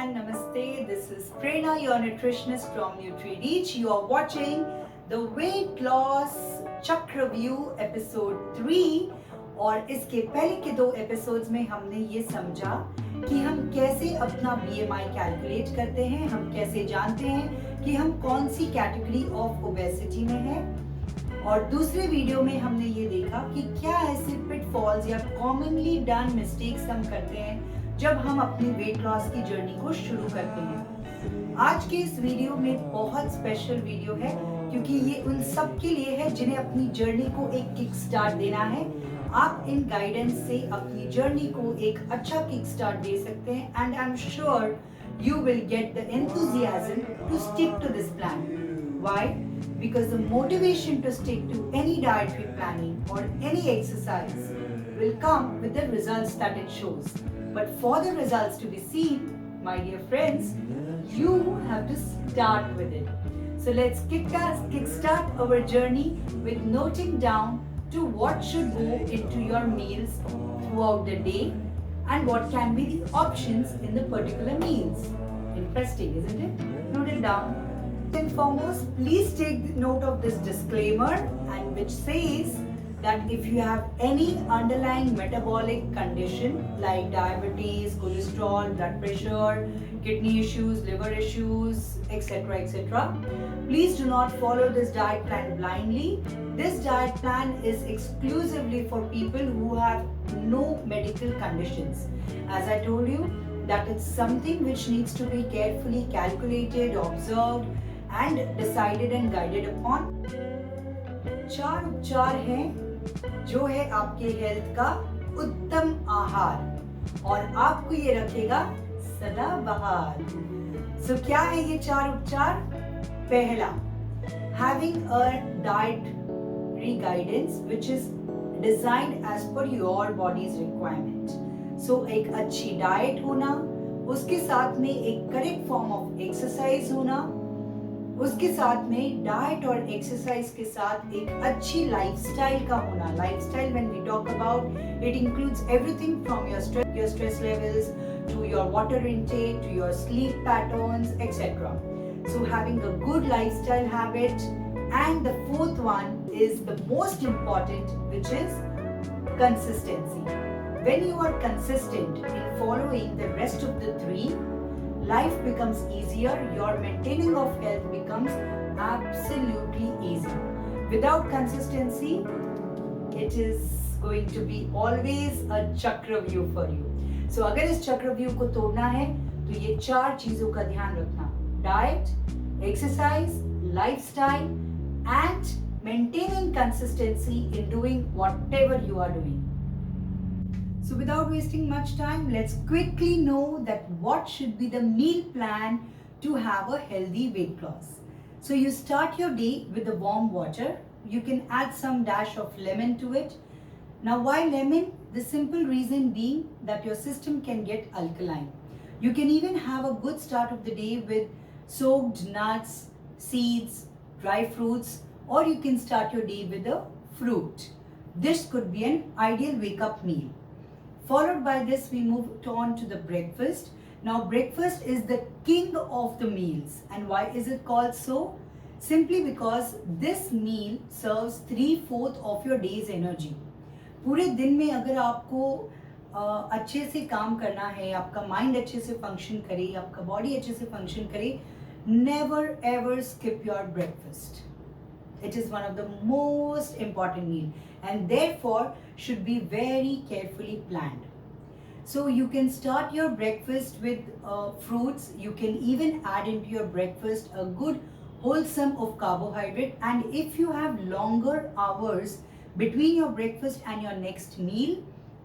everyone, Namaste. This is Prerna, your nutritionist from NutriReach. You are watching the Weight Loss Chakravyuh episode 3 और इसके पहले के 2 episodes में हमने ये समझा कि हम कैसे अपना BMI कैलकुलेट करते हैं, हम कैसे जानते हैं कि हम कौन सी कैटेगरी ऑफ ओबेसिटी में हैं। और दूसरे वीडियो में हमने ये देखा कि क्या ऐसे पिटफॉल्स या कॉमनली डन मिस्टेक्स हम करते हैं जब हम अपनी वेट लॉस की जर्नी को शुरू करते हैं। आज के इस वीडियो में बहुत स्पेशल वीडियो है क्योंकि ये उन सब के लिए है जिन्हें अपनी जर्नी को एक किक स्टार्ट देना है। आप इन गाइडेंस से अपनी जर्नी को एक अच्छा किक स्टार्ट दे सकते हैं and I am sure you will get the enthusiasm to stick to this plan. Why? Because the motivation to stick to any dietary planning or any exercise will come with the results that it shows. But for the results to be seen, my dear friends, you have to start with it. So let's kickstart our journey with noting down to what should go into your meals throughout the day and what can be the options in the particular meals. Interesting, isn't it? Note it down. And foremost, please take note of this disclaimer and which says that if you have any underlying metabolic condition like diabetes, cholesterol, blood pressure, kidney issues, liver issues, etc., please do not follow this diet plan blindly. This diet plan is exclusively for people who have no medical conditions. As I told you, that it's something which needs to be carefully calculated, observed and decided and guided upon. 4 उपचार हैं जो है आपके health का उत्तम आहार और आपको ये रखेगा सदा बहार। सो क्या है ये 4 उपचार? पहला, having a dietary guidance which is designed as per your body's requirement. सो एक अच्छी डाइट होना, उसके साथ में एक करेक्ट फॉर्म ऑफ एक्सरसाइज होना, उसके साथ में डाइट और एक्सरसाइज के साथ एक अच्छी लाइफस्टाइल का होना। Lifestyle when we talk about, it includes everything from your stress levels to your water intake to your sleep patterns etcetera. So having a good lifestyle habit and the fourth one is the most important which is consistency. When you are consistent in following the rest of the 3, life becomes easier, your maintaining of health becomes absolutely easy. Without consistency, it is going to be always a chakravyuh for you. So अगर इस चक्रव्यूह को तोड़ना है तो ये 4 चीजों का ध्यान रखना: diet, exercise, lifestyle and maintaining consistency in doing whatever you are doing. So without wasting much time, let's quickly know that what should be the meal plan to have a healthy weight loss. So you start your day with the warm water. You can add some dash of lemon to it. Now why lemon? The simple reason being that your system can get alkaline. You can even have a good start of the day with soaked nuts, seeds, dry fruits, or you can start your day with a fruit. This could be an ideal wake-up meal. Followed by this, we move on to the breakfast. Now, breakfast is the king of the meals. And why is it called so? Simply because this meal serves 3/4 of your day's energy. पूरे दिन में अगर आपको अच्छे से काम करना है, आपका माइंड अच्छे से फंक्शन करे, आपका बॉडी अच्छे से फंक्शन करे, never ever skip your breakfast. It is one of the most important meal and therefore should be very carefully planned. So you can start your breakfast with fruits. You can even add into your breakfast a good wholesome of carbohydrate, and if you have longer hours between your breakfast and your next meal,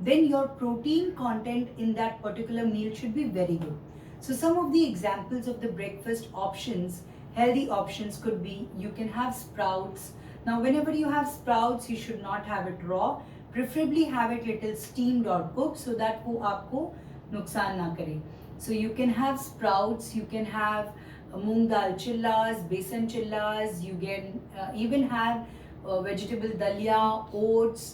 then your protein content in that particular meal should be very good. So some of the examples of the breakfast options, healthy options could be, you can have sprouts. Now whenever you have sprouts, you should not have it raw. Preferably have it little steamed or cooked so that वो आपको नुकसान ना करे. So you can have sprouts, you can have moong dal chillas, besan chillas, you can even have vegetable dalia, oats,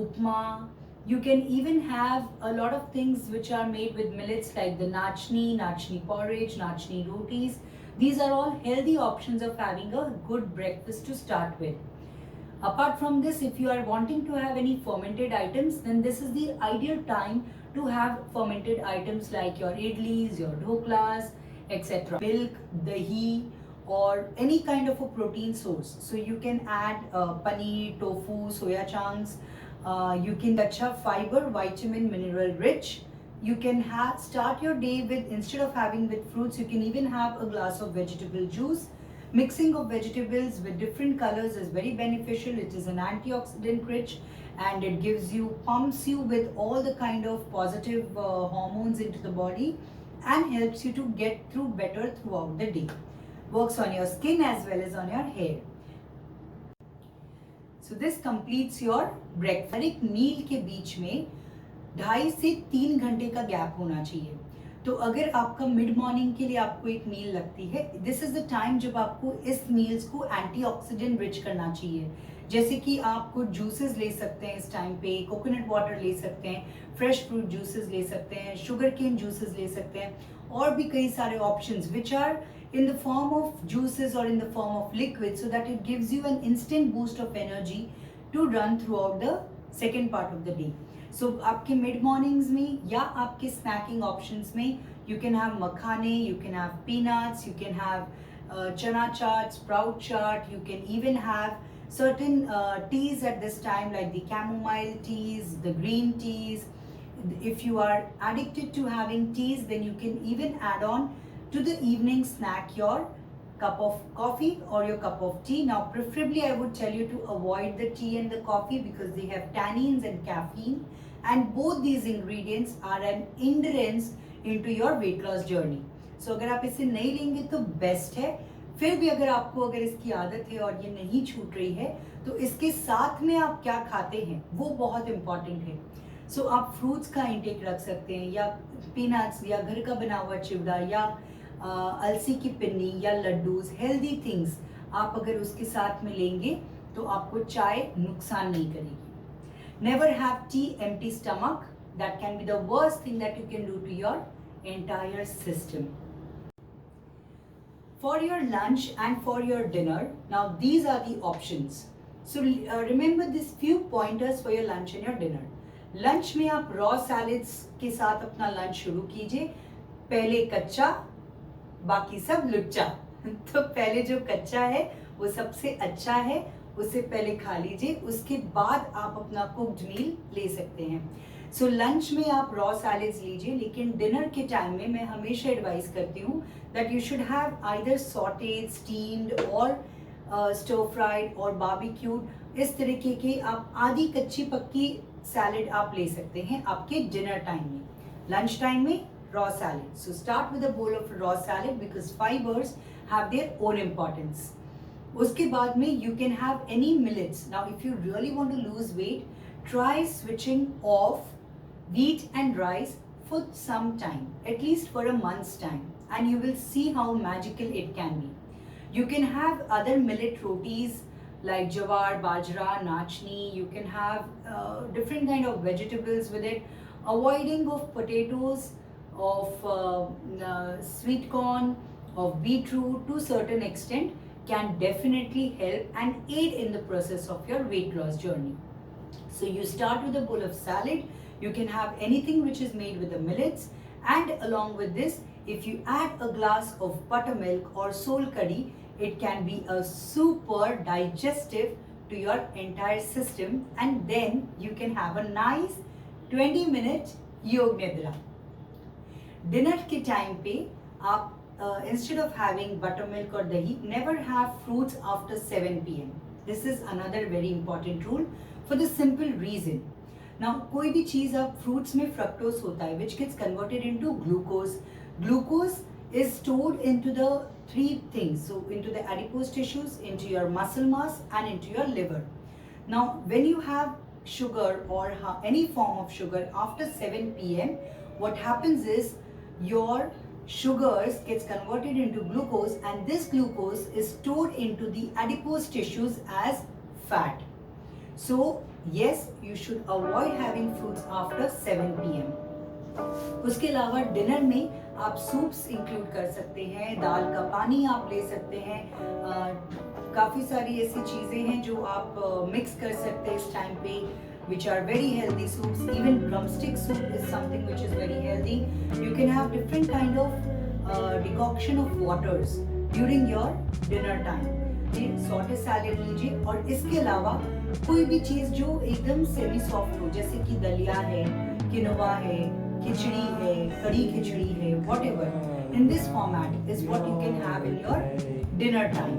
upma, You can even have a lot of things which are made with millets like the nachni porridge, nachni rotis. These are all healthy options of having a good breakfast to start with. Apart from this, if you are wanting to have any fermented items, then this is the ideal time to have fermented items like your idlis, your dhoklas, etc. Milk, dahi, or any kind of a protein source. So you can add paneer, tofu, soya chunks. You can acha fiber, vitamin, mineral rich. You can start your day with, instead of having with fruits, you can even have a glass of vegetable juice. Mixing of vegetables with different colors is very beneficial. It is an antioxidant rich, and it gives you, pumps you with all the kind of positive hormones into the body, and helps you to get through better throughout the day. Works on your skin as well as on your hair. So this completes your breakfast. हर एक मील के बीच में 2.5 से 3 घंटे का gap होना चाहिए. तो अगर आपका मिड मॉर्निंग के लिए आपको एक मील लगती है, दिस इज द टाइम जब आपको इस मील्स को एंटीऑक्सीडेंट रिच करना चाहिए. जैसे कि आपको जूसेस ले सकते हैं इस टाइम पे, कोकोनट वाटर ले सकते हैं, फ्रेश फ्रूट जूसेस ले सकते हैं, शुगर केन जूसेस ले सकते हैं, और भी कई सारे options which are in the form of juices or in the form of liquid, so that it gives you an instant boost of energy to run throughout the second part of the day. So आपके mid mornings में या आपके snacking options में you can have makhane, you can have peanuts, you can have chana chaat, sprout chaat, you can even have certain teas at this time like the chamomile teas, the green teas. If you are addicted to having teas, then you can even add on to the evening snack your cup of coffee or your cup of tea. Now preferably I would tell you to avoid the tea and the coffee because they have tannins and caffeine, and both these ingredients are an hindrance into your weight loss journey. So अगर आप इसे नहीं लेंगे तो best है. फिर भी अगर इसकी आदत है और ये नहीं छूट रही है, तो इसके साथ में आप क्या खाते हैं वो बहुत इंपॉर्टेंट है. सो आप फ्रूट्स का इंटेक रख सकते हैं, या पीनट्स, या घर का बना हुआ चिवड़ा, या अलसी की पिन्नी, या लड्डूज, हेल्दी थिंग्स आप अगर उसके साथ में लेंगे तो आपको चाय नुकसान नहीं करेगी. Never have tea empty stomach. That can be the worst thing that you can do to your entire system. For your lunch and for your dinner, now these are the options. So remember these few pointers for your lunch and your dinner. Lunch में आप raw salads के साथ अपना lunch शुरू कीजिए. पहले कच्चा, बाकी सब लुच्चा. तो पहले जो कच्चा है वो सबसे अच्छा है, उसे पहले खा लीजिए, उसके बाद आप अपना कुक्ड मील ले सकते हैं. सो लंच में आप रॉ सैलेड्स लीजिए, लेकिन डिनर के टाइम में मैं हमेशा एडवाइस करती हूँ that you should have either sauteed, steamed और स्टर फ्राइड और बारबेक्यूड. इस तरीके के आप आधी कच्ची पक्की सैलेड आप ले सकते हैं आपके डिनर टाइम में. लंच टाइम में raw salad. So start with a bowl of raw salad because fibers have their own importance. उसके बाद में you can have any millets. Now if you really want to lose weight, try switching off wheat and rice for some time, at least for a month's time, and you will see how magical it can be. You can have other millet rotis like jawar, bajra, nachni. You can have different kind of vegetables with it. Avoiding of potatoes, of sweet corn, of beetroot to certain extent can definitely help and aid in the process of your weight loss journey. So you start with a bowl of salad. You can have anything which is made with the millets, and along with this, if you add a glass of buttermilk or sol kadhi, it can be a super digestive to your entire system, and then you can have a nice 20-minute yog nidra. Dinner के time पे आप instead of having butter milk और दही, never have fruits after 7 PM. This is another very important rule for the simple reason. Now कोई भी चीज आप fruits में फ्रक्टोज होता है which gets converted into glucose. Glucose is stored into the 3 things, so into the adipose tissues, into your muscle mass, and into your liver. Now when you have sugar or any form of sugar after 7 PM, what happens is your sugars gets converted into glucose, and this glucose is stored into the adipose tissues as fat. So yes, you should avoid having fruits after 7 p.m. उसके अलावा dinner में आप soups include कर सकते हैं, दाल का पानी आप ले सकते हैं, काफ़ी सारी ऐसी चीज़ें हैं जो आप मिक्स कर सकते हैं इस टाइम पे, which are very healthy soups. Even drumstick soup is something which is very healthy. You can have different kind of decoction of waters during your dinner time. Saute salad लीजिए, और इसके अलावा कोई भी चीज़ जो एकदम सेमी सॉफ्ट हो, जैसे कि दलिया है, किनोवा है, खिचड़ी है, कड़ी खिचड़ी है, whatever. In this format is what you can have in your dinner time.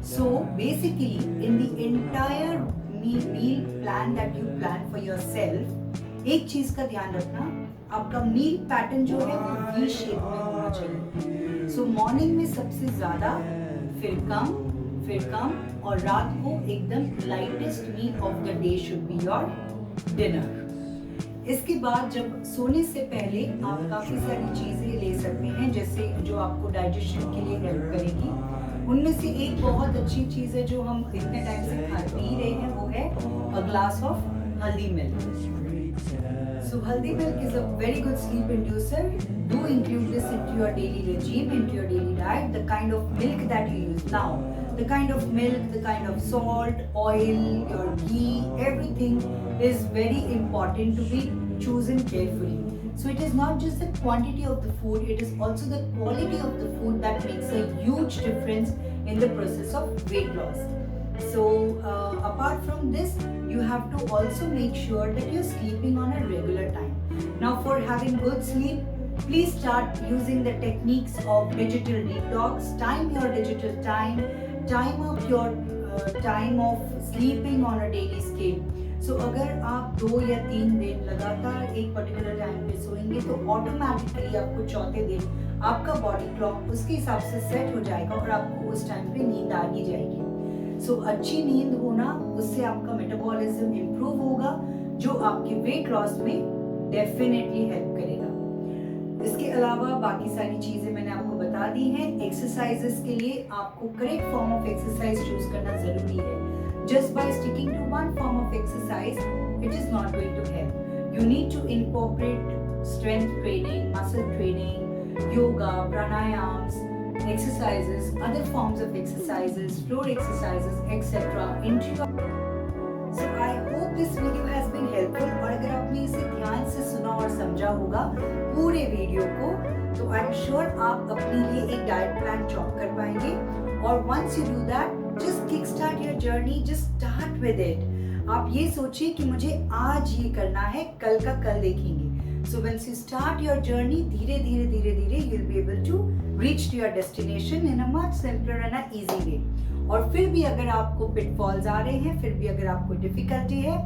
So basically, in the entire meal plan that you plan for yourself, एक चीज का ध्यान रखना, आपका मील पैटर्न जो है वो वी शेप में होना चाहिए. सो मॉर्निंग में सबसे ज्यादा, फिर कम, और रात को एकदम lightest meal of the day should be your dinner. इसके बाद जब सोने से पहले आप काफी सारी चीजें ले सकते हैं, जैसे जो आपको डाइजेशन के लिए हेल्प करेगी. उनमें से एक बहुत अच्छी चीज है जो हम इतने टाइम से खा पी रहे हैं, वो है अ ग्लास ऑफ हल्दी milk. So haldi milk is a very good sleep inducer. Do include this into your daily regime, into your daily diet. The kind of milk that you use now, the kind of milk, the kind of salt, oil, your ghee, everything is very important to be chosen carefully. So it is not just the quantity of the food, it is also the quality of the food that makes a huge difference in the process of weight loss. So apart from this, you have to also make sure that you're sleeping on a regular time. Now for having good sleep, please start using the techniques of digital detox. Time your digital time, time up your time of sleeping on a daily scale. So अगर आप 2 या 3 दिन लगातार एक particular time पे सोएंगे तो automatically आपको चौथे दिन आपका बॉडी क्लॉक उसके हिसाब से सेट हो जाएगा और आपको उस टाइम पे नींद आ ही जाएगी. सो अच्छी नींद होना, उससे आपका मेटाबॉलिज्म इम्प्रूव होगा, जो आपके वेट लॉस में डेफिनेटली हेल्प करेगा. इसके अलावा बाकी सारी चीज़ें मैंने आपको बता दी हैं. एक्सरसाइजेस के लिए आपको correct form of exercise choose करना ज़रूरी है. Just by sticking to one form of exercise, it is not going to help. You need to incorporate strength training, muscle training, yoga, pranayams, exercises, other forms of exercises, floor exercises, etc. into your. So I hope this video has been helpful. और अगर आपने इसे ध्यान से सुना और समझा होगा पूरे वीडियो को, तो आई एम श्योर आप अपने लिए एक डाइट प्लान चॉप कर पाएंगे. और once you do that, just kickstart your journey, just start with it. आप ये सोचिए कि मुझे आज ये करना है, कल का कल देखेंगे. So once you start your journey, धीरे धीरे you'll be able to reach to your destination in a much simpler and an easy way. और फिर भी अगर आपको pitfalls आ रहे हैं, फिर भी अगर आपको difficulty है,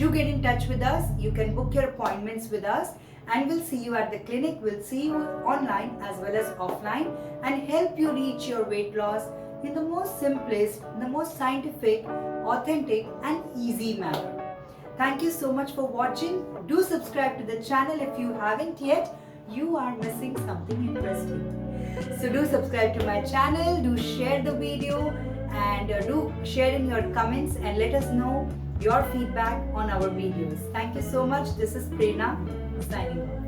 do get in touch with us. You can book your appointments with us and we'll see you at the clinic. We'll see you online as well as offline and help you reach your weight loss in the most simplest, the most scientific, authentic and easy manner. Thank you so much for watching. Do subscribe to the channel if you haven't yet. You are missing something interesting. So do subscribe to my channel, do share the video and do share in your comments and let us know your feedback on our videos. Thank you so much. This is Prerna signing off.